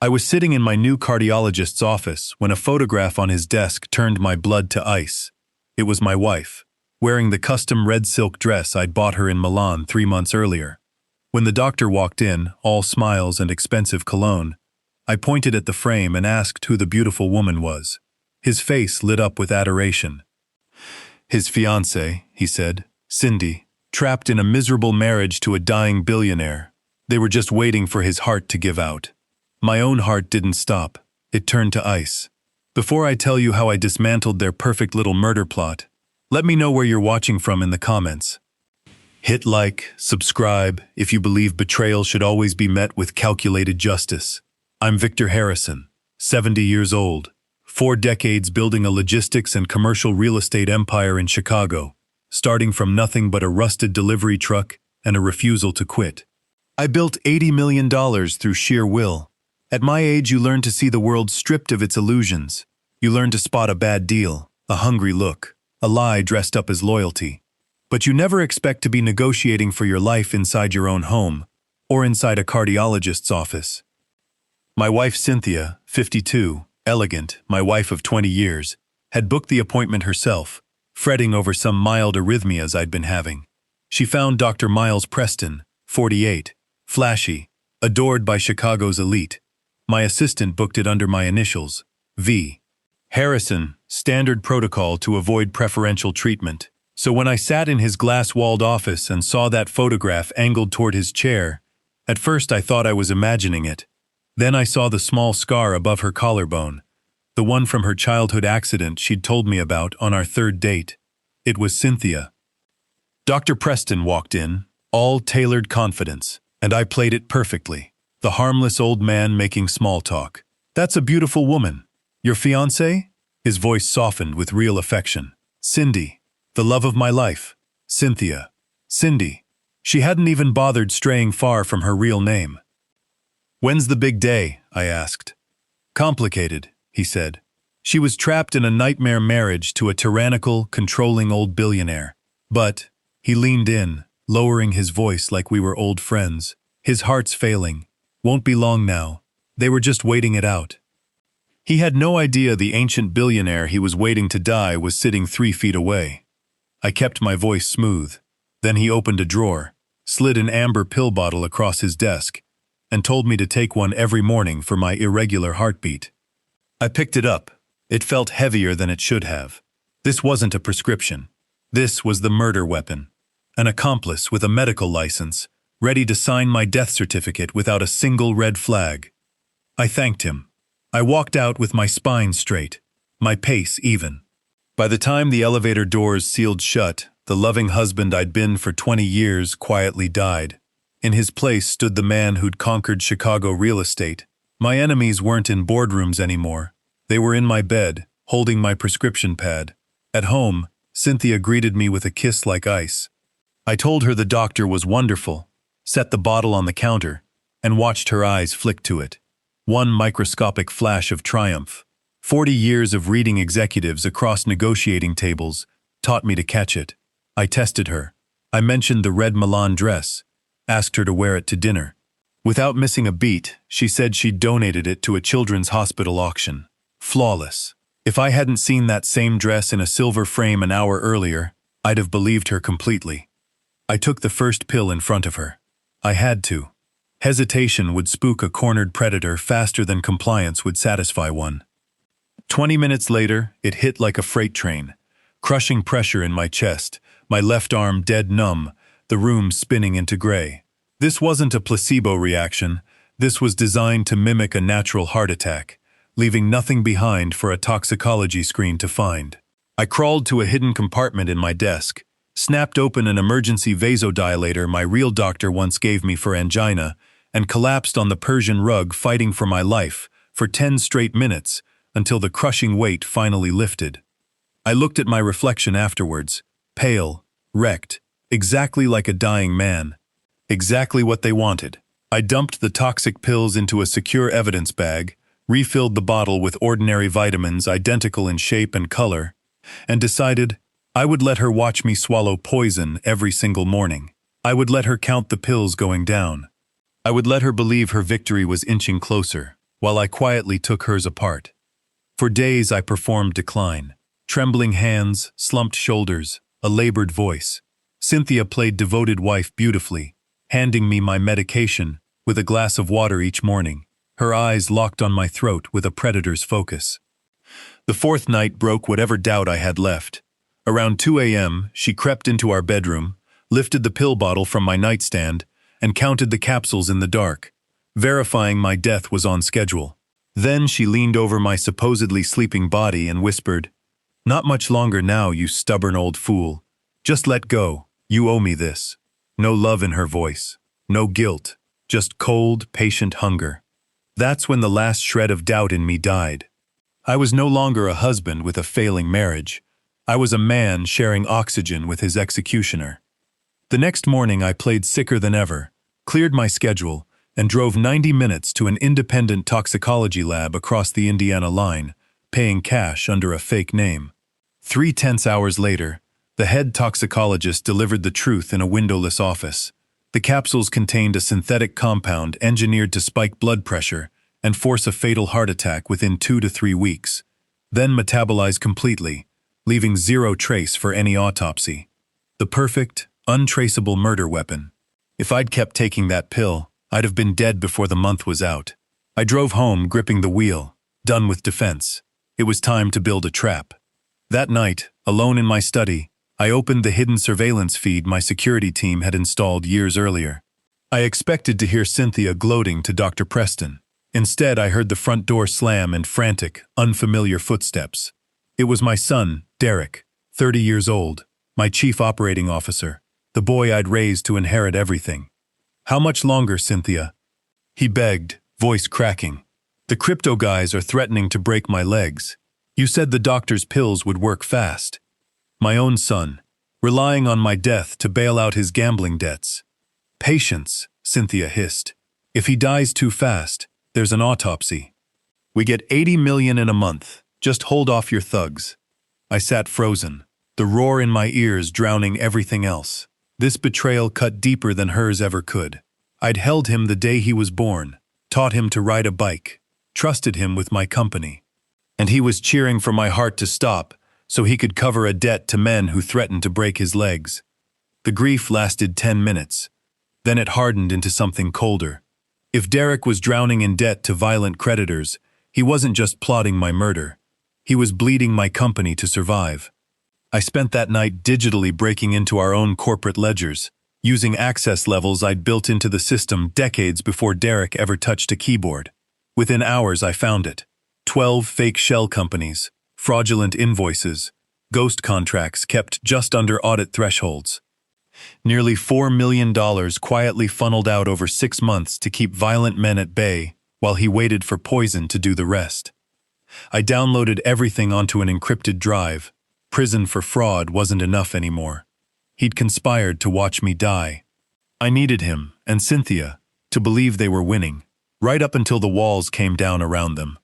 I was sitting in my new cardiologist's office when a photograph on his desk turned my blood to ice. It was my wife, wearing the custom red silk dress I'd bought her in Milan 3 months earlier. When the doctor walked in, all smiles and expensive cologne, I pointed at the frame and asked who the beautiful woman was. His face lit up with adoration. His fiancée, he said, Cindy, trapped in a miserable marriage to a dying billionaire. They were just waiting for his heart to give out. My own heart didn't stop. It turned to ice. Before I tell you how I dismantled their perfect little murder plot, let me know where you're watching from in the comments. Hit like, subscribe, if you believe betrayal should always be met with calculated justice. I'm Victor Harrison, 70 years old, 4 decades building a logistics and commercial real estate empire in Chicago, starting from nothing but a rusted delivery truck and a refusal to quit. I built $80 million through sheer will. At my age, you learn to see the world stripped of its illusions. You learn to spot a bad deal, a hungry look, a lie dressed up as loyalty. But you never expect to be negotiating for your life inside your own home or inside a cardiologist's office. My wife Cynthia, 52, elegant, my wife of 20 years, had booked the appointment herself, fretting over some mild arrhythmias I'd been having. She found Dr. Miles Preston, 48, flashy, adored by Chicago's elite. My assistant booked it under my initials, V. Harrison, standard protocol to avoid preferential treatment. So when I sat in his glass-walled office and saw that photograph angled toward his chair, at first I thought I was imagining it. Then I saw the small scar above her collarbone, the one from her childhood accident she'd told me about on our 3rd date. It was Cynthia. Dr. Preston walked in, all tailored confidence, and I played it perfectly. The harmless old man making small talk. That's a beautiful woman. Your fiancée? His voice softened with real affection. Cindy, the love of my life. Cynthia. Cindy. She hadn't even bothered straying far from her real name. When's the big day? I asked. Complicated, he said. She was trapped in a nightmare marriage to a tyrannical, controlling old billionaire. But, he leaned in, lowering his voice like we were old friends. His heart's failing. Won't be long now. They were just waiting it out. He had no idea the ancient billionaire he was waiting to die was sitting 3 feet away. I kept my voice smooth. Then he opened a drawer, slid an amber pill bottle across his desk, and told me to take one every morning for my irregular heartbeat. I picked it up. It felt heavier than it should have. This wasn't a prescription. This was the murder weapon. An accomplice with a medical license, ready to sign my death certificate without a single red flag. I thanked him. I walked out with my spine straight, my pace even. By the time the elevator doors sealed shut, the loving husband I'd been for 20 years quietly died. In his place stood the man who'd conquered Chicago real estate. My enemies weren't in boardrooms anymore. They were in my bed, holding my prescription pad. At home, Cynthia greeted me with a kiss like ice. I told her the doctor was wonderful, set the bottle on the counter, and watched her eyes flick to it. One microscopic flash of triumph. 40 years of reading executives across negotiating tables taught me to catch it. I tested her. I mentioned the red Milan dress, asked her to wear it to dinner. Without missing a beat, she said she'd donated it to a children's hospital auction. Flawless. If I hadn't seen that same dress in a silver frame an hour earlier, I'd have believed her completely. I took the first pill in front of her. I had to. Hesitation would spook a cornered predator faster than compliance would satisfy one. 20 minutes later, it hit like a freight train, crushing pressure in my chest, my left arm dead numb, the room spinning into gray. This wasn't a placebo reaction. This was designed to mimic a natural heart attack, leaving nothing behind for a toxicology screen to find. I crawled to a hidden compartment in my desk, snapped open an emergency vasodilator my real doctor once gave me for angina, and collapsed on the Persian rug fighting for my life for 10 straight minutes until the crushing weight finally lifted. I looked at my reflection afterwards, pale, wrecked, exactly like a dying man. Exactly what they wanted. I dumped the toxic pills into a secure evidence bag, refilled the bottle with ordinary vitamins identical in shape and color, and decided I would let her watch me swallow poison every single morning. I would let her count the pills going down. I would let her believe her victory was inching closer. while I quietly took hers apart. For days I performed decline. Trembling hands, slumped shoulders, a labored voice. Cynthia played devoted wife beautifully, handing me my medication with a glass of water each morning, her eyes locked on my throat with a predator's focus. The fourth night broke whatever doubt I had left. Around 2 a.m., she crept into our bedroom, lifted the pill bottle from my nightstand, and counted the capsules in the dark, verifying my death was on schedule. Then she leaned over my supposedly sleeping body and whispered, "Not much longer now, you stubborn old fool. Just let go. You owe me this." No love in her voice. No guilt. Just cold, patient hunger. That's when the last shred of doubt in me died. I was no longer a husband with a failing marriage. I was a man sharing oxygen with his executioner. The next morning I played sicker than ever, cleared my schedule, and drove 90 minutes to an independent toxicology lab across the Indiana line, paying cash under a fake name. 3 tense hours later, the head toxicologist delivered the truth in a windowless office. The capsules contained a synthetic compound engineered to spike blood pressure and force a fatal heart attack within 2 to 3 weeks, then metabolize completely, leaving zero trace for any autopsy. The perfect, untraceable murder weapon. If I'd kept taking that pill, I'd have been dead before the month was out. I drove home gripping the wheel, done with defense. It was time to build a trap. That night, alone in my study, I opened the hidden surveillance feed my security team had installed years earlier. I expected to hear Cynthia gloating to Dr. Preston. Instead, I heard the front door slam and frantic, unfamiliar footsteps. It was my son, Derek, 30 years old, my chief operating officer, the boy I'd raised to inherit everything. "How much longer, Cynthia?" he begged, voice cracking. "The crypto guys are threatening to break my legs. You said the doctor's pills would work fast." My own son, relying on my death to bail out his gambling debts. "Patience," Cynthia hissed. "If he dies too fast, there's an autopsy. We get 80 million in a month. Just hold off your thugs." I sat frozen, the roar in my ears drowning everything else. This betrayal cut deeper than hers ever could. I'd held him the day he was born, taught him to ride a bike, trusted him with my company. And he was cheering for my heart to stop so he could cover a debt to men who threatened to break his legs. The grief lasted 10 minutes. Then it hardened into something colder. If Derek was drowning in debt to violent creditors, he wasn't just plotting my murder. He was bleeding my company to survive. I spent that night digitally breaking into our own corporate ledgers, using access levels I'd built into the system decades before Derek ever touched a keyboard. Within hours I found it. 12 fake shell companies, fraudulent invoices, ghost contracts kept just under audit thresholds. Nearly $4 million quietly funneled out over 6 months to keep violent men at bay while he waited for poison to do the rest. I downloaded everything onto an encrypted drive. Prison for fraud wasn't enough anymore. He'd conspired to watch me die. I needed him, and Cynthia, to believe they were winning, right up until the walls came down around them.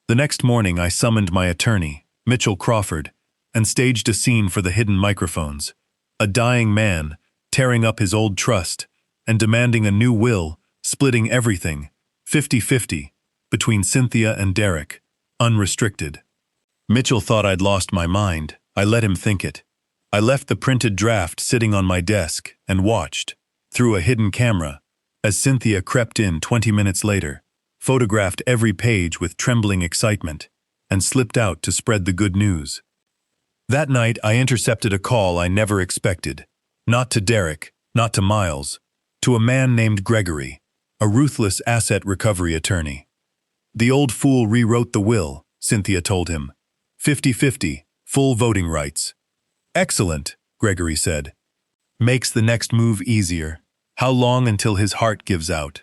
The next morning I summoned my attorney, Mitchell Crawford, and staged a scene for the hidden microphones. A dying man, tearing up his old trust, and demanding a new will, splitting everything, 50-50, between Cynthia and Derek, unrestricted. Mitchell thought I'd lost my mind. I let him think it. I left the printed draft sitting on my desk and watched, through a hidden camera, as Cynthia crept in 20 minutes later, photographed every page with trembling excitement, and slipped out to spread the good news. That night I intercepted a call I never expected. Not to Derek, not to Miles, to a man named Gregory, a ruthless asset recovery attorney. "The old fool rewrote the will," Cynthia told him. 50-50, full voting rights. "Excellent," Gregory said. "Makes the next move easier. How long until his heart gives out?"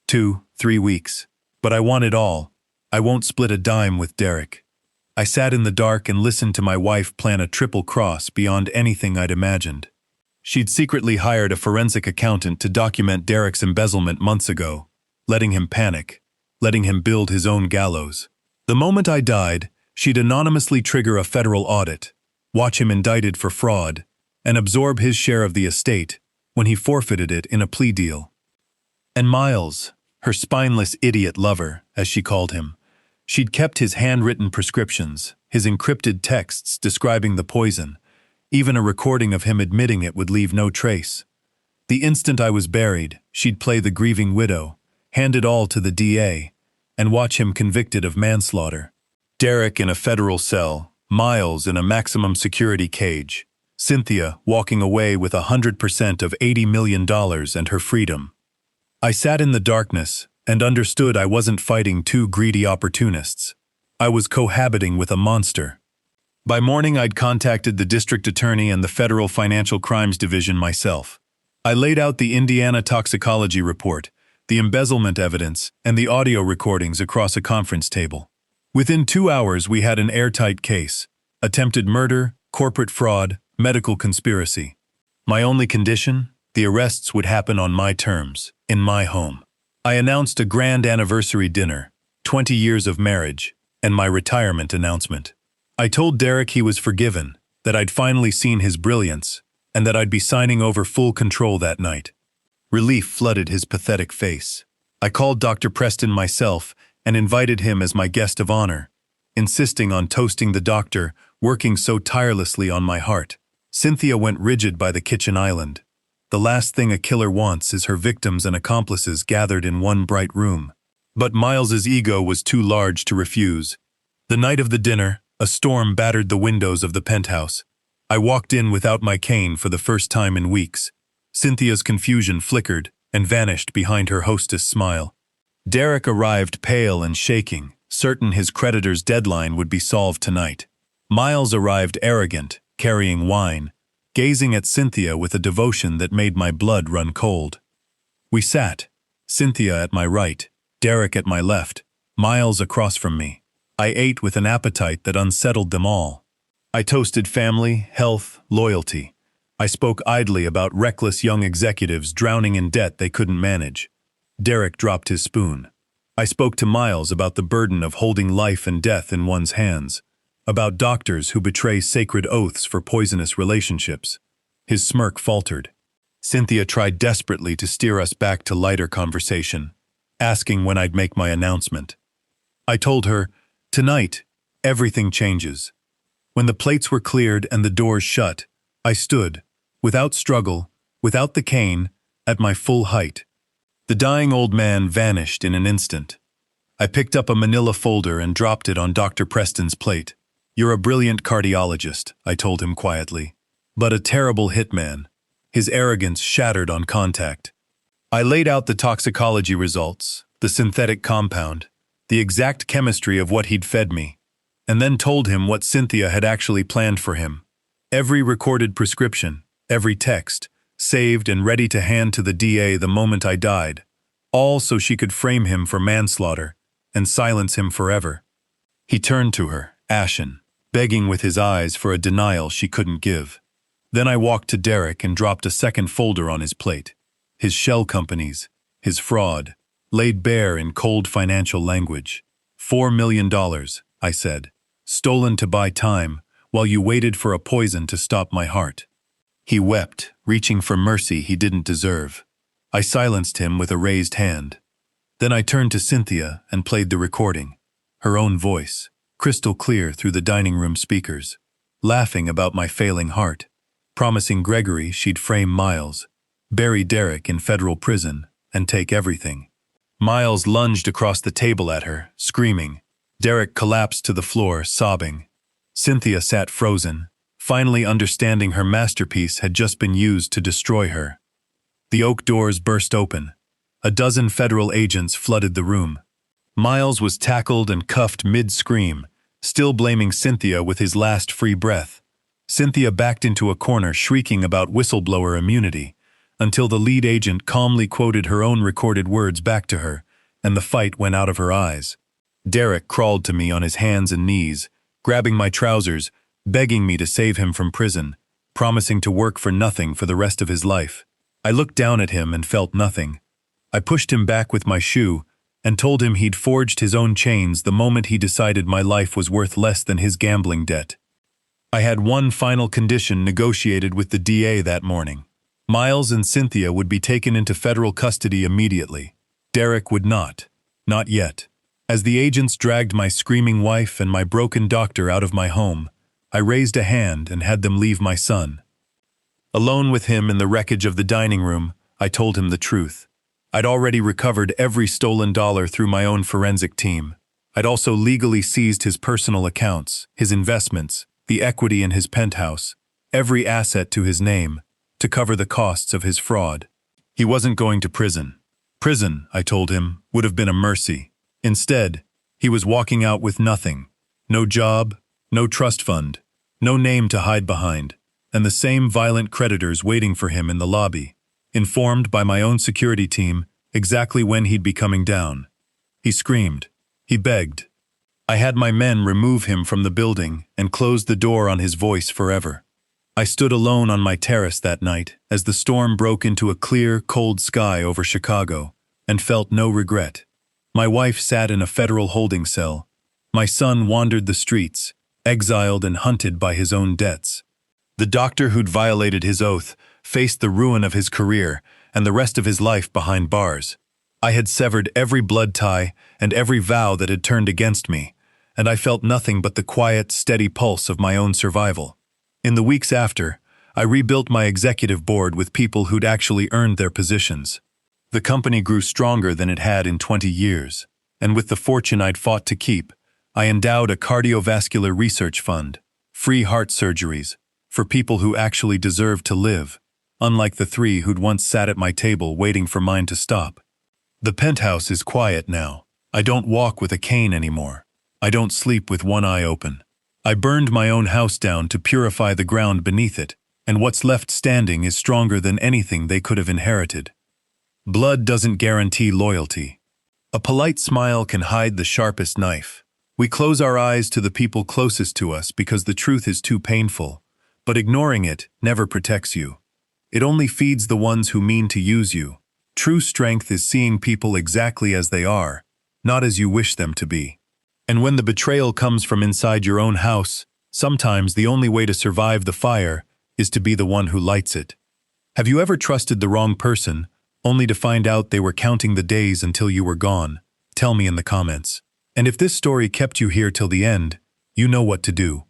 2-3 weeks. But I want it all. I won't split a dime with Derek. I sat in the dark and listened to my wife plan a triple cross beyond anything I'd imagined. She'd secretly hired a forensic accountant to document Derek's embezzlement months ago, letting him panic, letting him build his own gallows. The moment I died, she'd anonymously trigger a federal audit, watch him indicted for fraud, and absorb his share of the estate when he forfeited it in a plea deal. And Miles, her spineless idiot lover, as she called him. She'd kept his handwritten prescriptions, his encrypted texts describing the poison. Even a recording of him admitting it would leave no trace. The instant I was buried, she'd play the grieving widow, hand it all to the DA, and watch him convicted of manslaughter. Derek in a federal cell, Miles in a maximum security cage, Cynthia walking away with 100% of $80 million and her freedom. I sat in the darkness and understood I wasn't fighting two greedy opportunists. I was cohabiting with a monster. By morning, I'd contacted the district attorney and the Federal Financial Crimes Division myself. I laid out the Indiana toxicology report, the embezzlement evidence, and the audio recordings across a conference table. Within 2 hours, we had an airtight case: attempted murder, corporate fraud, medical conspiracy. My only condition? The arrests would happen on my terms, in my home. I announced a grand anniversary dinner, 20 years of marriage, and my retirement announcement. I told Derek he was forgiven, that I'd finally seen his brilliance, and that I'd be signing over full control that night. Relief flooded his pathetic face. I called Dr. Preston myself and invited him as my guest of honor, insisting on toasting the doctor working so tirelessly on my heart. Cynthia went rigid by the kitchen island. The last thing a killer wants is her victims and accomplices gathered in one bright room. But Miles's ego was too large to refuse. The night of the dinner, a storm battered the windows of the penthouse. I walked in without my cane for the first time in weeks. Cynthia's confusion flickered and vanished behind her hostess' smile. Derek arrived pale and shaking, certain his creditor's deadline would be solved tonight. Miles arrived arrogant, carrying wine, gazing at Cynthia with a devotion that made my blood run cold. We sat, Cynthia at my right, Derek at my left, Miles across from me. I ate with an appetite that unsettled them all. I toasted family, health, loyalty. I spoke idly about reckless young executives drowning in debt they couldn't manage. Derek dropped his spoon. I spoke to Miles about the burden of holding life and death in one's hands, about doctors who betray sacred oaths for poisonous relationships. His smirk faltered. Cynthia tried desperately to steer us back to lighter conversation, asking when I'd make my announcement. I told her, "Tonight, everything changes." When the plates were cleared and the doors shut, I stood, without struggle, without the cane, at my full height. The dying old man vanished in an instant. I picked up a manila folder and dropped it on Dr. Preston's plate. "You're a brilliant cardiologist," I told him quietly, "but a terrible hitman." His arrogance shattered on contact. I laid out the toxicology results, the synthetic compound, the exact chemistry of what he'd fed me, and then told him what Cynthia had actually planned for him. Every recorded prescription, every text, saved and ready to hand to the DA the moment I died, all so she could frame him for manslaughter and silence him forever. He turned to her, ashen, begging with his eyes for a denial she couldn't give. Then I walked to Derek and dropped a second folder on his plate. His shell companies, his fraud, laid bare in cold financial language. $4 million, I said, stolen to buy time while you waited for a poison to stop my heart. He wept, reaching for mercy he didn't deserve. I silenced him with a raised hand. Then I turned to Cynthia and played the recording, her own voice, crystal clear through the dining room speakers, laughing about my failing heart, promising Gregory she'd frame Miles, bury Derek in federal prison, and take everything. Miles lunged across the table at her, screaming. Derek collapsed to the floor, sobbing. Cynthia sat frozen, finally understanding her masterpiece had just been used to destroy her. The oak doors burst open. A dozen federal agents flooded the room. Miles was tackled and cuffed mid-scream, still blaming Cynthia with his last free breath. Cynthia backed into a corner shrieking about whistleblower immunity, until the lead agent calmly quoted her own recorded words back to her, and the fight went out of her eyes. Derek crawled to me on his hands and knees, grabbing my trousers, begging me to save him from prison, promising to work for nothing for the rest of his life. I looked down at him and felt nothing. I pushed him back with my shoe and told him he'd forged his own chains the moment he decided my life was worth less than his gambling debt. I had one final condition negotiated with the DA that morning. Miles and Cynthia would be taken into federal custody immediately. Derek would not. Not yet. As the agents dragged my screaming wife and my broken doctor out of my home, I raised a hand and had them leave my son. Alone with him in the wreckage of the dining room, I told him the truth. I'd already recovered every stolen dollar through my own forensic team. I'd also legally seized his personal accounts, his investments, the equity in his penthouse, every asset to his name, to cover the costs of his fraud. He wasn't going to prison. Prison, I told him, would have been a mercy. Instead, he was walking out with nothing. No job, no trust fund, no name to hide behind, and the same violent creditors waiting for him in the lobby, informed by my own security team exactly when he'd be coming down. He screamed. He begged. I had my men remove him from the building and close the door on his voice forever. I stood alone on my terrace that night as the storm broke into a clear, cold sky over Chicago, and felt no regret. My wife sat in a federal holding cell. My son wandered the streets, exiled and hunted by his own debts. The doctor who'd violated his oath faced the ruin of his career and the rest of his life behind bars. I had severed every blood tie and every vow that had turned against me, and I felt nothing but the quiet, steady pulse of my own survival. In the weeks after, I rebuilt my executive board with people who'd actually earned their positions. The company grew stronger than it had in 20 years, and with the fortune I'd fought to keep, I endowed a cardiovascular research fund, free heart surgeries, for people who actually deserved to live, unlike the three who'd once sat at my table waiting for mine to stop. The penthouse is quiet now. I don't walk with a cane anymore. I don't sleep with one eye open. I burned my own house down to purify the ground beneath it, and what's left standing is stronger than anything they could have inherited. Blood doesn't guarantee loyalty. A polite smile can hide the sharpest knife. We close our eyes to the people closest to us because the truth is too painful, but ignoring it never protects you. It only feeds the ones who mean to use you. True strength is seeing people exactly as they are, not as you wish them to be. And when the betrayal comes from inside your own house, sometimes the only way to survive the fire is to be the one who lights it. Have you ever trusted the wrong person, only to find out they were counting the days until you were gone? Tell me in the comments. And if this story kept you here till the end, you know what to do.